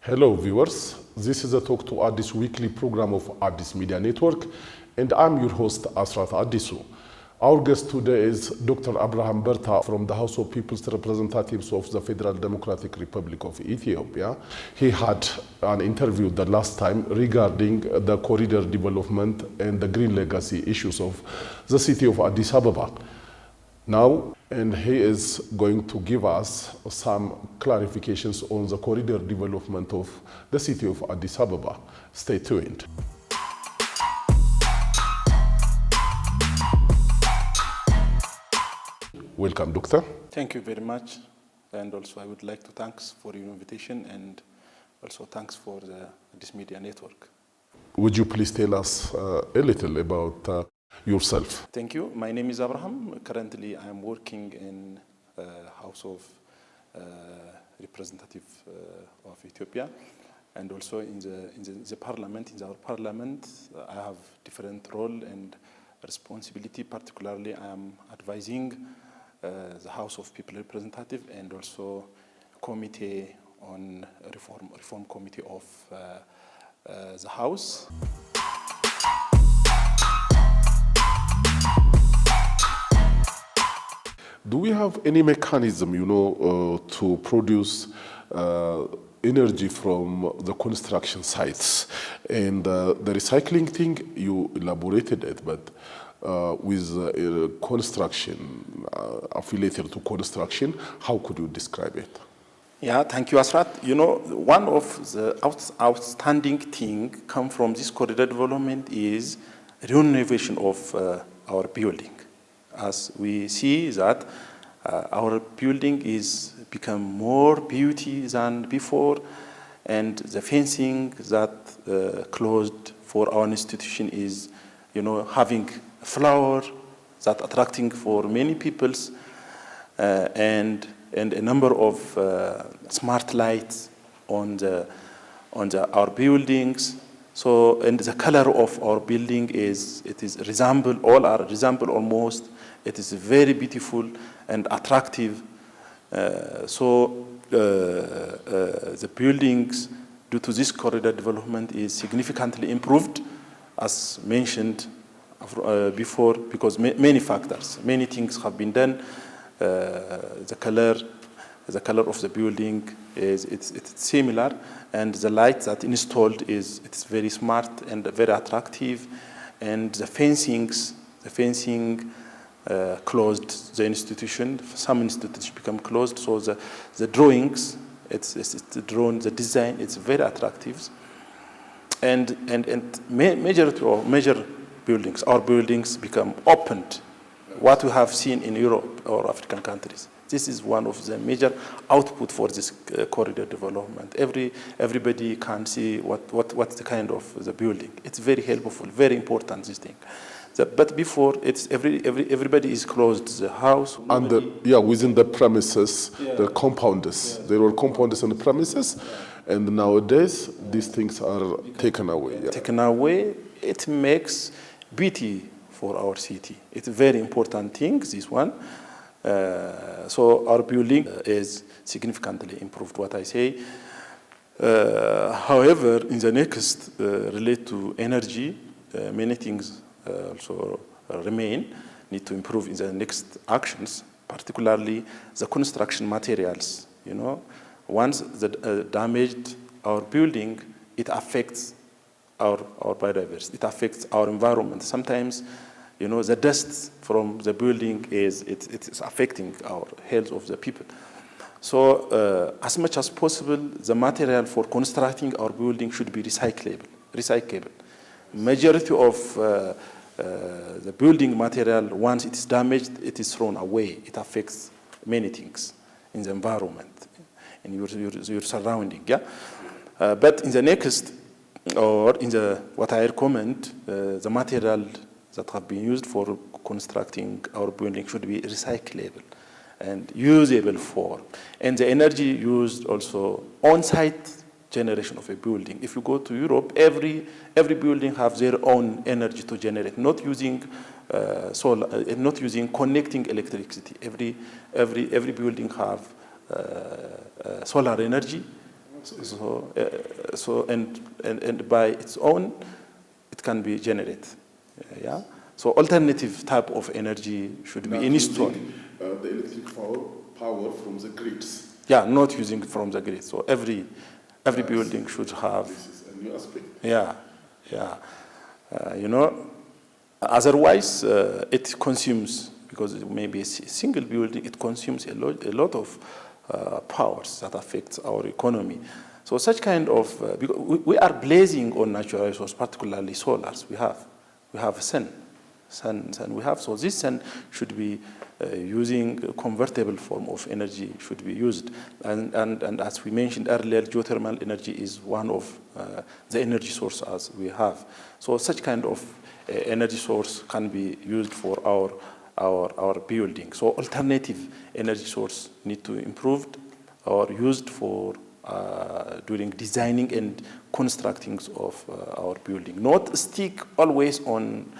Hello viewers, this is a Talk to Addis weekly program of Addis Media Network and I'm your host Asrat Addisu. Our guest today is Dr. Abraham Berta from the House of People's Representatives of the Federal Democratic Republic of Ethiopia. He had an interview the last time regarding the corridor development and the green legacy issues of the city of Addis Ababa. Now, and he is going to give us some clarifications on the corridor development of the city of Addis Ababa. Stay tuned. Welcome, Doctor. Thank you very much. And also I would like to thanks for your invitation and also thanks for this media network. Would you please tell us a little about yourself? Thank you. My name is Abraham. Currently, I am working in House of Representative of Ethiopia, and also in the parliament. In our parliament, I have different role and responsibility. Particularly, I am advising the House of People Representative and also committee on reform committee of the House. Do we have any mechanism, to produce energy from the construction sites? And the recycling thing, you elaborated it, but with construction, affiliated to construction, how could you describe it? Yeah, thank you, Asrat. One of the outstanding things come from this corridor development is renovation of our building. As we see that our building is become more beauty than before, and the fencing that closed for our institution is, having flower that attracting for many peoples, and a number of smart lights on our buildings. So, and the color of our building all are resemble almost. It is very beautiful and attractive. The buildings, due to this corridor development, is significantly improved, as mentioned before, because many factors, many things have been done. The color of the building it's similar, and the light that installed it's very smart and very attractive, and the fencing closed the institution. Some institutions become closed, so the drawings, it's drawn, the design, it's very attractive, and major buildings, our buildings become opened. What we have seen in Europe or African countries. This is one of the major output for this corridor development. Everybody can see what's the kind of the building. It's very helpful, very important, this thing. But before, it's everybody is closed the house. And within the premises, the compounds. There were compounds on the premises, and nowadays these things are taken away. Yeah. Taken away, it makes beauty for our city. It's a very important thing, this one. So our building is significantly improved, what I say. However, in the next relate to energy, many things also need to improve in the next actions, particularly the construction materials. Once the damaged our building, it affects our biodiversity. It affects our environment. Sometimes, the dust from the building it's affecting our health of the people. So, as much as possible, the material for constructing our building should be recyclable. Majority of the building material, once it is damaged, it is thrown away. It affects many things in the environment, in your surrounding. Yeah, but in the next, or in what I recommend, the material that have been used for constructing our building should be recyclable and usable for. And the energy used also on-site generation of a building. If you go to Europe, every building have their own energy to generate, not using solar, not using connecting electricity. Every building have solar energy And by its own, it can be generated. Yeah. So alternative type of energy should be installed. The electric power from the grids. Yeah, not using from the grid. So every building should have. This is a new aspect. Yeah, yeah. You know, otherwise it consumes, because maybe a single building, it consumes a lot of powers that affect our economy. So such kind of, because we are blazing on natural resources, particularly solars. We have sun we have. So this sun should be using a convertible form of energy should be used. And as we mentioned earlier, geothermal energy is one of the energy sources we have. So such kind of energy source can be used for our building. So alternative energy source need to improve or used for during designing and constructing of our building. Not stick always on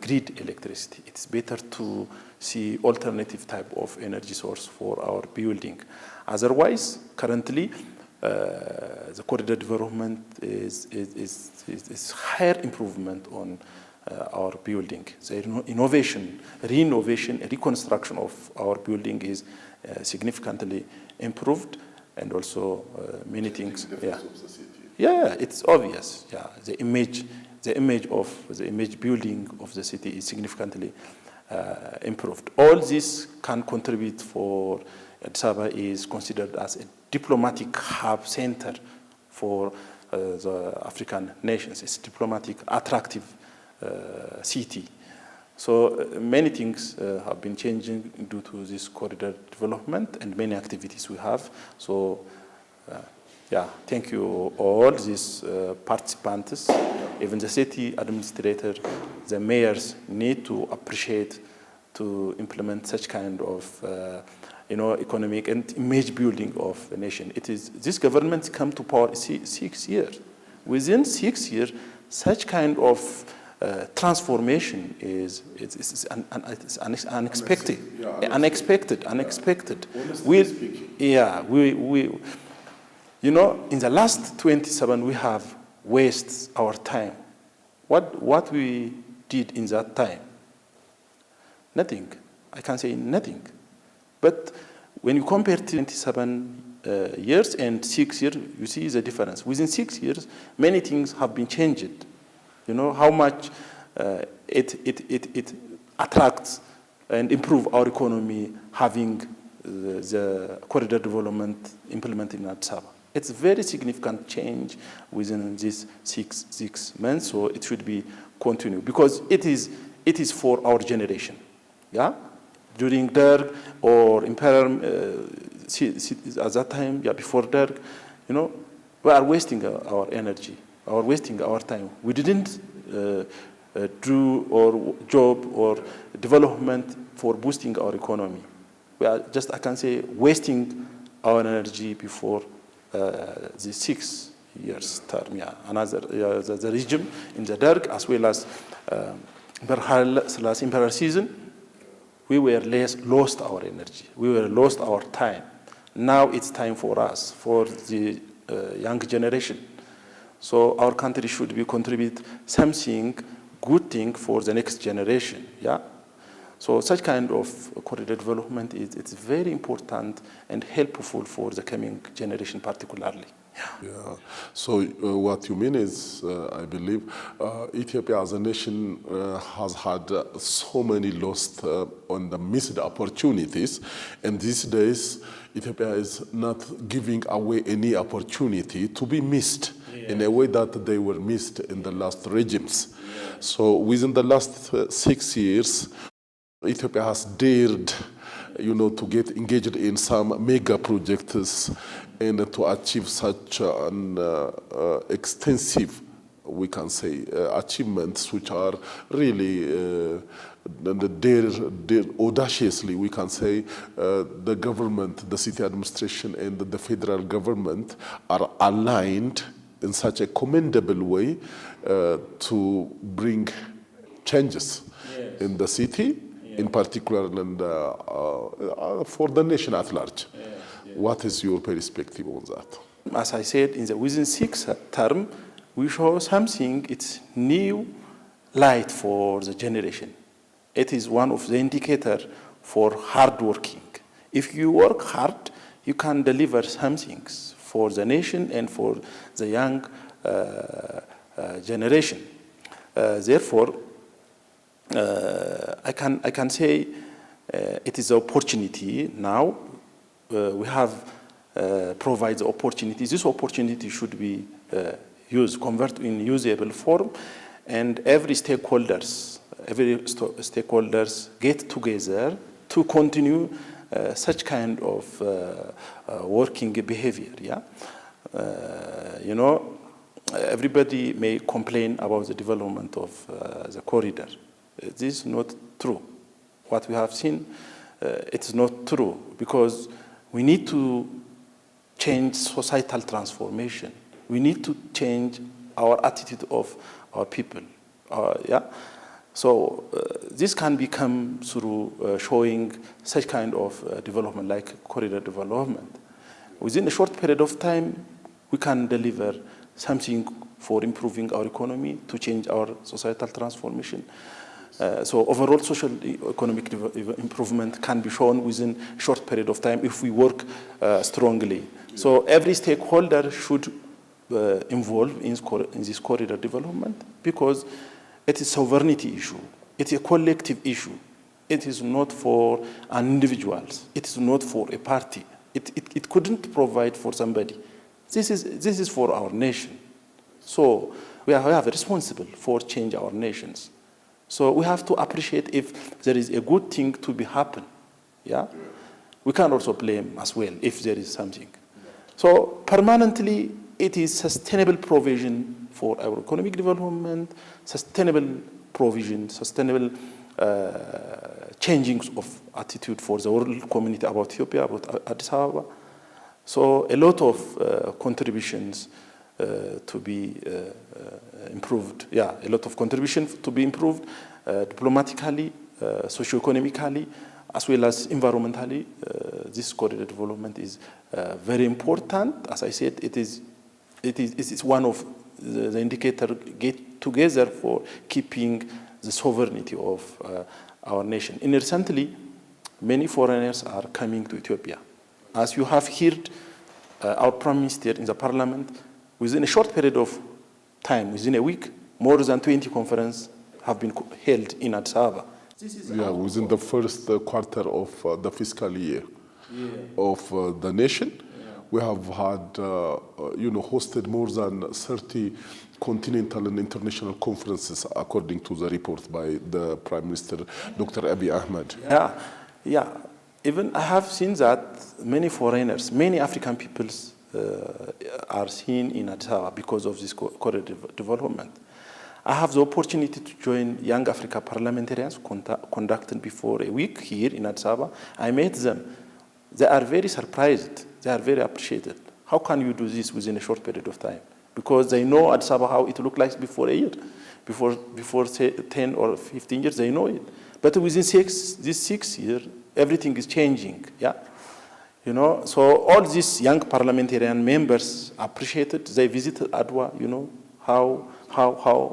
grid electricity. It's better to see alternative type of energy source for our building. Otherwise, currently, the corridor development is higher improvement on our building. The innovation, renovation, reconstruction of our building is significantly improved, and also many things. Yeah. Yeah, it's obvious. Yeah, the image building of the city is significantly improved. All this can contribute for Addis Ababa is considered as a diplomatic hub center for the African nations. It's a diplomatic, attractive city. So many things have been changing due to this corridor development and many activities we have. So yeah, thank you all these participants, even the city administrator, the mayors need to appreciate to implement such kind of economic and image building of the nation. It is this government come to power 6 years. Within 6 years, such kind of transformation is unexpected. Unexpected. In the last 27, we have wasted our time. What we did in that time? Nothing. I can say nothing. But when you compare 27 years and 6 years, you see the difference. Within 6 years, many things have been changed. You know how much it attracts and improve our economy having the corridor development implemented in Addis Ababa. It's a very significant change within these six months, so it should be continued because it is for our generation. Yeah, during Derg or Imperial at that time, before Derg, we are wasting our energy, wasting our time. We didn't do our job or development for boosting our economy. We are just, I can say, wasting our energy before the 6 years term. Yeah, another the regime in the Derg as well as Imperial season. We were lost our energy. We were lost our time. Now it's time for us, for the young generation. So our country should be contribute something good thing for the next generation. Yeah. So such kind of corridor development it's very important and helpful for the coming generation particularly. Yeah. So what you mean is, I believe, Ethiopia as a nation has had so many lost on the missed opportunities, and these days Ethiopia is not giving away any opportunity to be missed in a way that they were missed in the last regimes. So within the last 6 years, Ethiopia has dared, to get engaged in some mega projects and to achieve such an extensive, we can say, achievements which are really audaciously, we can say, the government, the city administration and the federal government are aligned in such a commendable way to bring changes in the city, in particular, and for the nation at large. What is your perspective on that? As I said, within 6 term, we show something, it's new light for the generation. It is one of the indicators for hard working. If you work hard, you can deliver some things for the nation and for the young generation. Therefore, I can say it is an opportunity now. We have provides opportunities. This opportunity should be used, convert in usable form, and every stakeholders get together to continue such kind of working behavior. Yeah, everybody may complain about the development of the corridor. This is not true. What we have seen, it's not true, because we need to change societal transformation. We need to change our attitude of our people. So this can become through showing such kind of development, like corridor development. Within a short period of time, we can deliver something for improving our economy, to change our societal transformation. So overall social economic improvement can be shown within a short period of time if we work strongly. So every stakeholder should involve in this corridor development, because it is a sovereignty issue. It is a collective issue. It is not for an individual. It is not for a party. It couldn't provide for somebody. This is for our nation. So we have responsible for change our nations. So we have to appreciate if there is a good thing to be happen. Yeah, we can also blame as well if there is something. So permanently, it is sustainable provision for our economic development, sustainable provision, sustainable changing of attitude for the world community about Ethiopia, about Addis Ababa. So a lot of contributions to be improved. Yeah, a lot of contributions to be improved diplomatically, socio-economically, as well as environmentally. This corridor development is very important. As I said, it is one of the indicator get together for keeping the sovereignty of our nation. And recently, many foreigners are coming to Ethiopia. As you have heard, our Prime Minister in the Parliament, within a short period of time, within a week, more than 20 conferences have been held in Addis Ababa. Within the first quarter of the fiscal year of the nation, we have had, hosted more than 30 continental and international conferences, according to the report by the Prime Minister, Dr. Abiy Ahmed. Yeah. Even I have seen that many foreigners, many African peoples are seen in Addis Ababa because of this corridor development. I have the opportunity to join Young Africa parliamentarians conducted before a week here in Addis Ababa. I met them. They are very surprised. They are very appreciated. How can you do this within a short period of time? Because they know Addis Ababa how it looked like before a year, before say 10 or 15 years, they know it. But within this 6 years, everything is changing. Yeah, So all these young parliamentarian members appreciated. They visited Adwa. How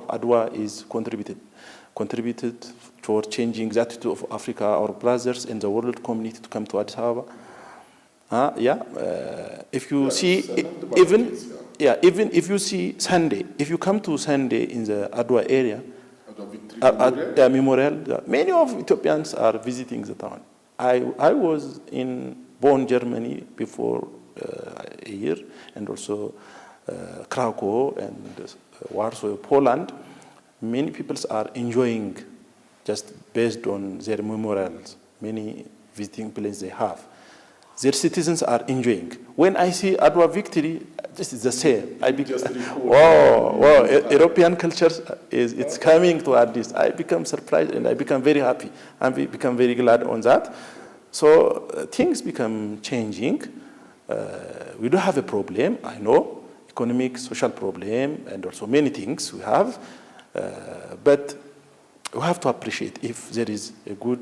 Adwa is contributed toward changing the attitude of Africa, our brothers, and the world community to come to Addis Ababa. If you see, even if you see Sunday, if you come to Sunday in the Adwa area, Memorial, many of Ethiopians are visiting the town. I was in Bonn, Germany before a year, and also Krakow and Warsaw, Poland. Many people are enjoying just based on their memorials, many visiting places they have. Their citizens are enjoying. When I see Adwa victory, this is the same. European culture it's coming to Addis. I become surprised and I become very happy. And we become very glad on that. So things become changing. We do have a problem, I know, economic, social problem, and also many things we have. But we have to appreciate if there is a good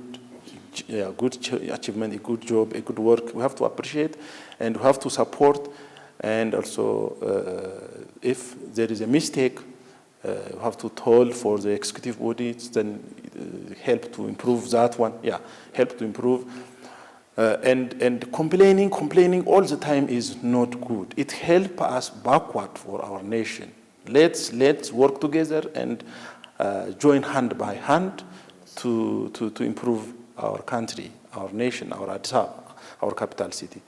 achievement, a good job, a good work. We have to appreciate, and we have to support, and also if there is a mistake, we have to toll for the executive bodies, then help to improve that one. Yeah, help to improve. And complaining all the time is not good. It helps us backward for our nation. Let's work together and join hand by hand to improve our country, our nation, our Addis Ababa, our capital city.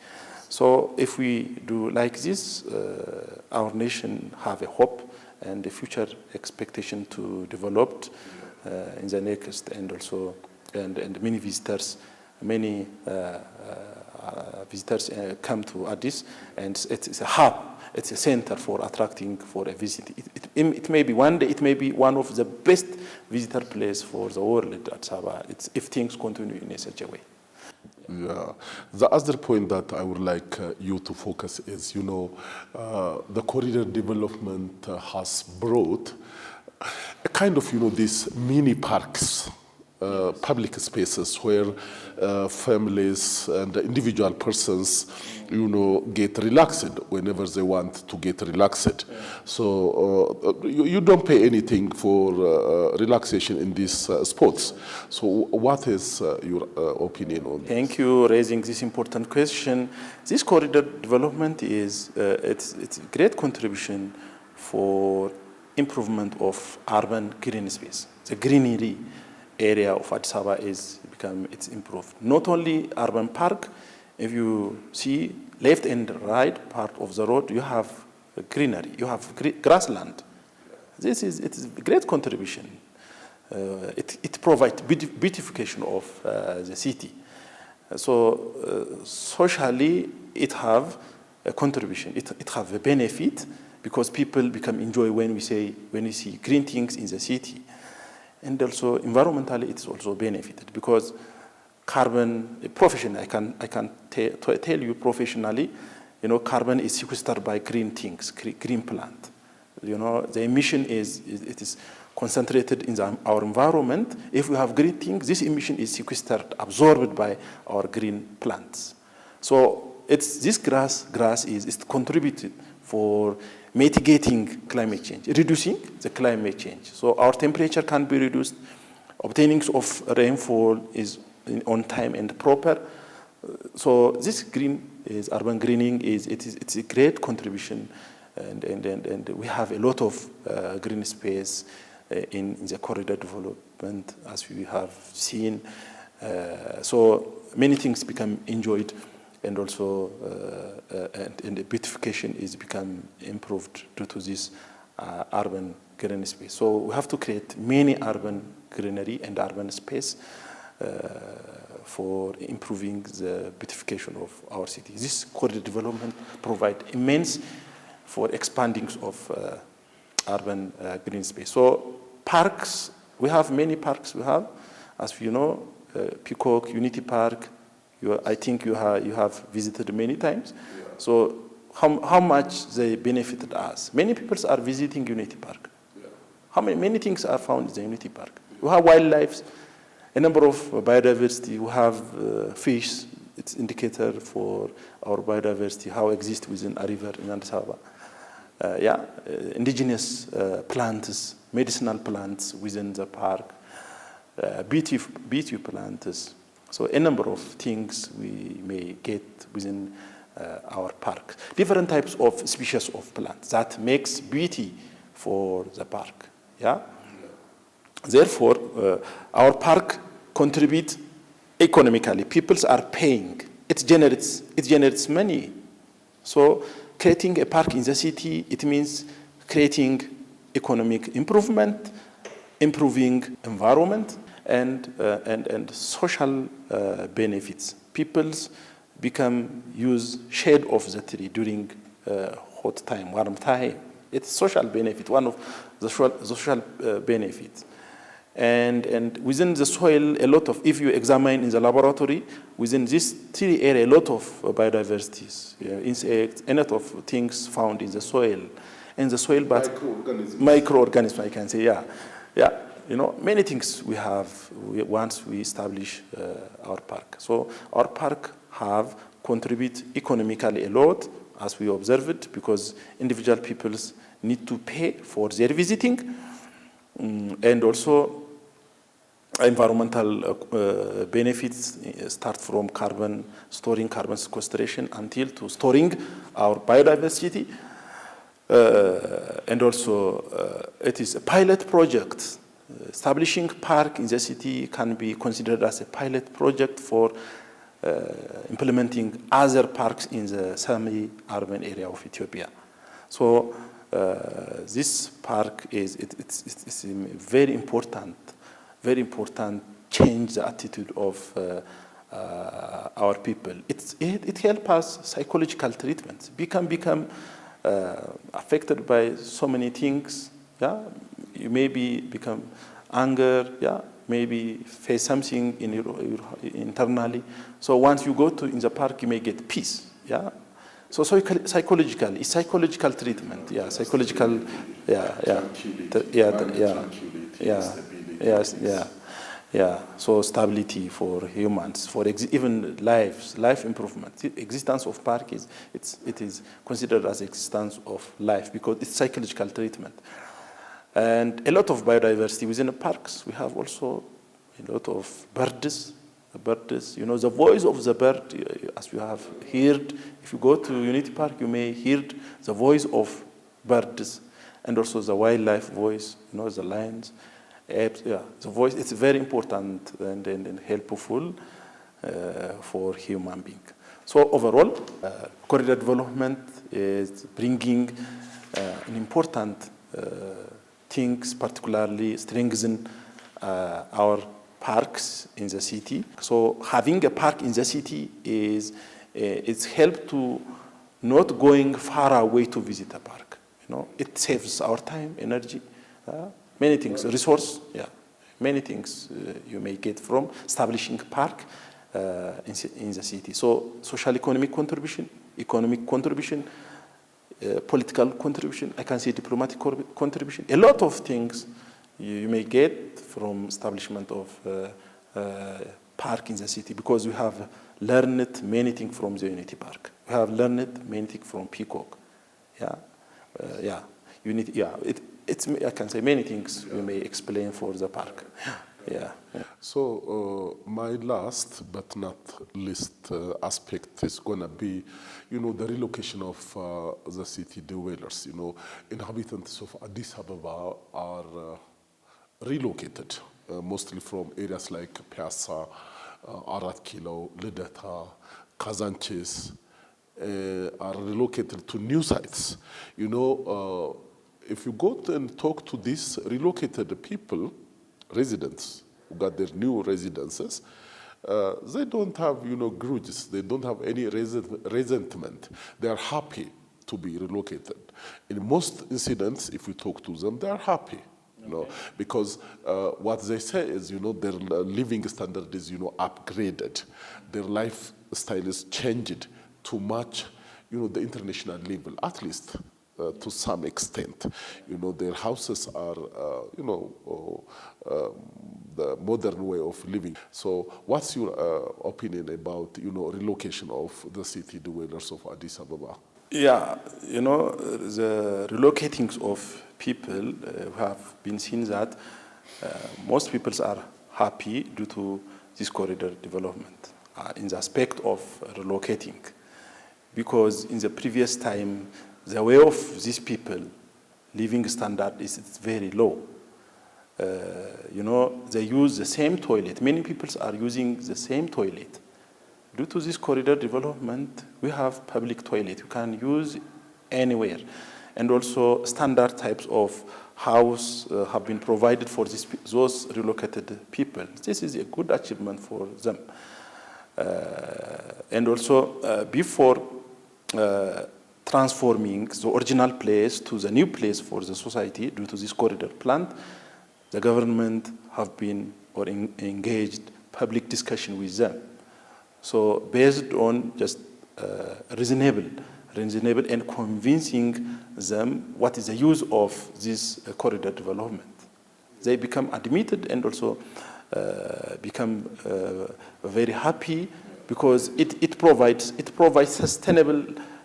So if we do like this, our nation have a hope and a future expectation to develop in the next, and also and many visitors come to Addis, and it's a hub. It's a center for attracting for a visit. It may be one day. It may be one of the best visitor place for the world. Addis Ababa. If things continue in such a way. Yeah. The other point that I would like you to focus is, the corridor development has brought a kind of, these mini parks, public spaces where families and individual persons, get relaxed whenever they want to get relaxed. So you don't pay anything for relaxation in these spots. So what is your opinion on this? Thank you for raising this important question. This corridor development is it's a great contribution for improvement of urban green space. The greenery area of Addis Ababa it's improved. Not only urban park. If you see left and right part of the road, you have greenery, you have grassland. It's a great contribution. It provides beautification of the city. So socially, it have a contribution. It have a benefit because people become enjoy when we see green things in the city, and also environmentally, it's also benefited because carbon professionally, I can tell you professionally, carbon is sequestered by green things, green plant. The emission is concentrated in our environment. If we have green things, this emission is sequestered, absorbed by our green plants. So this grass is contributed for mitigating climate change, reducing the climate change. So our temperature can be reduced, obtaining of rainfall is on time and proper. So this urban greening it's a great contribution, and we have a lot of green space in the corridor development, as we have seen. So many things become enjoyed, and also and the beautification is become improved due to this urban green space. So we have to create many urban greenery and urban space for improving the beautification of our city. This corridor development provide immense for expanding of urban green space. So parks, we have many parks. We have, as you know, Peacock, Unity Park. I think you have visited many times. Yeah. So how much they benefited us? Many people are visiting Unity Park. Yeah. Many things are found in the Unity Park. We have wildlife, a number of biodiversity. We have fish. It's indicator for our biodiversity, how exists within a river in Addis Ababa. Indigenous plants, medicinal plants within the park, beauty plants. So a number of things we may get within our park. Different types of species of plants that makes beauty for the park. Yeah. Therefore, our park contribute economically. People are paying. It generates money. So creating a park in the city, it means creating economic improvement, improving environment, and social benefits. People use shade of the tree during hot time, warm time. It's social benefit, one of the social benefits. And within the soil, a lot of, if you examine in the laboratory, within this tree area, a lot of biodiversities, insects, a lot of things found in the soil. And the soil, but microorganisms, I can say, yeah. Many things we have once we establish our park. So our park have contribute economically a lot, as we observed, because individual peoples need to pay for their visiting, and also environmental benefits start from storing carbon sequestration until to storing our biodiversity. And also it is a pilot project. Establishing park in the city can be considered as a pilot project for implementing other parks in the semi-urban area of Ethiopia. So this park it's very important change the attitude of our people. It helps us psychological treatment. Become affected by so many things. Yeah, you maybe become anger. Yeah, maybe face something in your internally. So once you go to in the park, you may get peace. Yeah. So psychological, it's psychological treatment. Yeah, psychological. Yeah. So stability for humans, for even life improvement. The existence of park it is considered as existence of life because it's psychological treatment. And a lot of biodiversity within the parks. We have also a lot of birds. The birds, you know, the voice of the bird, as you have heard. If you go to Unity Park, you may hear the voice of birds, and also the wildlife voice. You know, the lions, apes. Yeah, the voice. It's very important and helpful for human being. So overall, corridor development is bringing an important things, particularly strengthen our parks in the city. So having a park in the city it's help to not going far away to visit a park. You know, it saves our time, energy, many things, resource. Yeah, many things you may get from establishing park in the city. So social economic contribution, political contribution, I can say diplomatic contribution, a lot of things you may get from establishment of park in the city, because we have learned many things from the Unity Park. We have learned many things from Peacock. Unity. Yeah, I can say many things we may explain for the park. Yeah. So my last but not least aspect is gonna be, you know, the relocation of the city dwellers. You know, inhabitants of Addis Ababa are relocated, mostly from areas like Piazza, Arat Kilo, Lideta, Kazanches, are relocated to new sites. You know, if you go and talk to these relocated people, residents who got their new residences, they don't have, you know, grudges. They don't have any resentment. They are happy to be relocated. In most incidents, if we talk to them, they are happy. You know, because what they say is, you know, their living standard is, you know, upgraded. Their lifestyle is changed to match, you know, the international level, at least to some extent. You know, their houses are, you know, the modern way of living. So what's your opinion about, you know, relocation of the city dwellers of Addis Ababa? Yeah, you know, the relocating of people have been seen that most people are happy due to this corridor development in the aspect of relocating, because in the previous time the way of these people living standard is very low. You know, they use the same toilet. Many people are using the same toilet. Due to this corridor development, we have public toilet you can use anywhere. And also standard types of house have been provided for those relocated people. This is a good achievement for them. And also before transforming the original place to the new place for the society due to this corridor plan, the government have been or engaged public discussion with them. So based on just reasonable and convincing them what is the use of this corridor development, they become admitted and also become very happy because it provides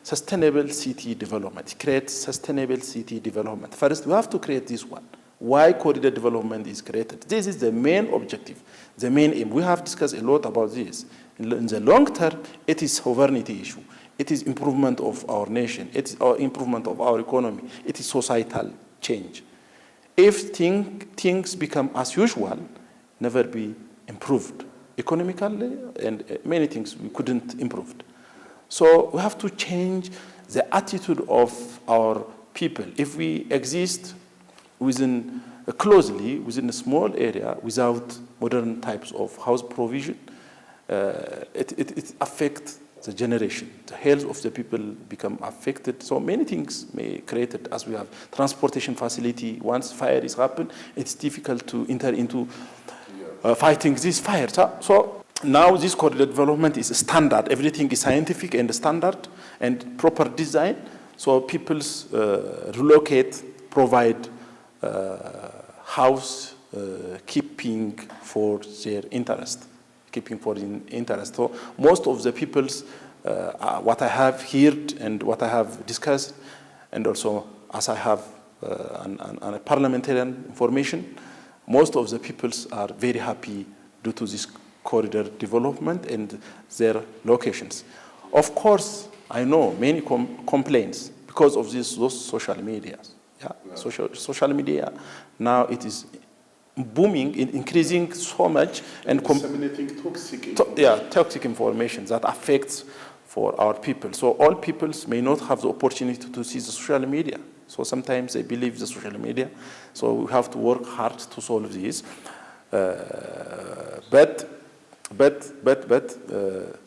sustainable city development. It creates sustainable city development. First, we have to create this one. Why corridor development is created? This is the main objective, the main aim. We have discussed a lot about this. In the long term, it is sovereignty issue. It is improvement of our nation. It is improvement of our economy. It is societal change. If things become as usual, never be improved. Economically and many things we couldn't improve. So we have to change the attitude of our people. If we exist closely within a small area without modern types of house provision, it affects the generation. The health of the people become affected. So many things may created as we have transportation facility. Once fire is happened, it's difficult to enter into fighting this fire. So now this corridor development is standard. Everything is scientific and standard and proper design. So people's relocate, provide house keeping for their interest. So most of the people's, what I have heard and what I have discussed, and also as I have a parliamentarian information, most of the peoples are very happy due to this corridor development and their locations. Of course, I know many complaints because of those social media. Yeah? Social media, now it is booming, increasing so much, and disseminating toxic information that affects for our people. So all peoples may not have the opportunity to see the social media. So sometimes they believe the social media. So we have to work hard to solve this. But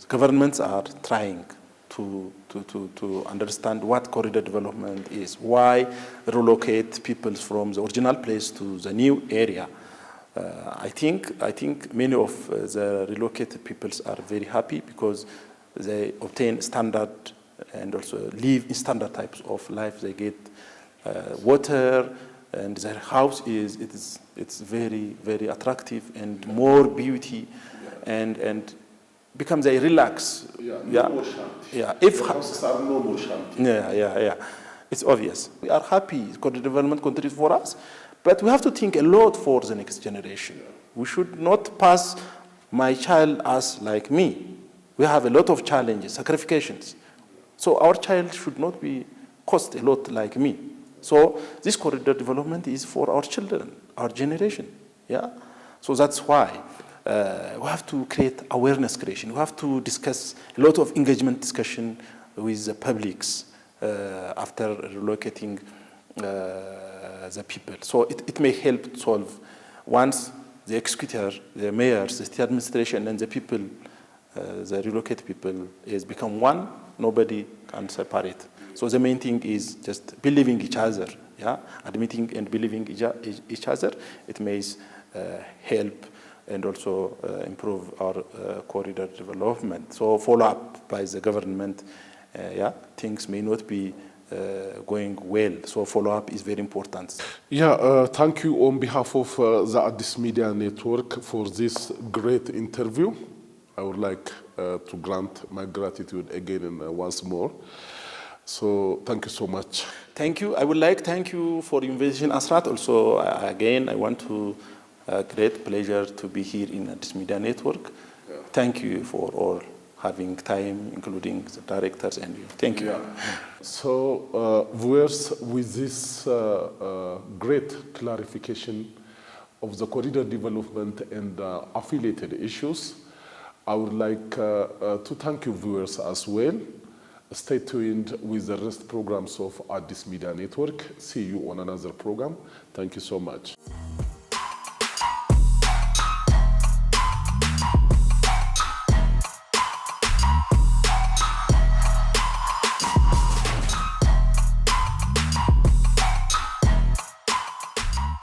governments are trying to understand what corridor development is, why relocate people from the original place to the new area. I think many of the relocated peoples are very happy because they obtain standard and also live in standard types of life. They get water, and their house it's very, very attractive and more beauty, and becomes a relax. No more shanty. If houses are no more shanty. Yeah. It's obvious. We are happy corridor development contributes for us, but we have to think a lot for the next generation. We should not pass my child as like me. We have a lot of challenges, sacrifications. So our child should not be cost a lot like me. So this corridor development is for our children, our generation. Yeah. So that's why we have to create awareness creation. We have to discuss a lot of engagement discussion with the publics after relocating the people. So it may help solve once the executor, the mayors, the state administration, and the people, the relocated people, is become one. Nobody can separate. So the main thing is just believing each other, admitting and believing each other. It may help and also improve our corridor development. So follow up by the government, things may not be going well. So follow up is very important. Thank you on behalf of the Addis Media Network for this great interview. I would like to grant my gratitude again and once more. So thank you so much. Thank you. I would like to thank you for the invitation, Asrat. Also, again, I want to great pleasure to be here in Addis Media Network. Thank you for all having time, including the directors and you. Thank you. So, viewers, with this great clarification of the corridor development and affiliated issues, I would like to thank you, viewers, as well. Stay tuned with the rest programs of Addis Media Network. See you on another program. Thank you so much.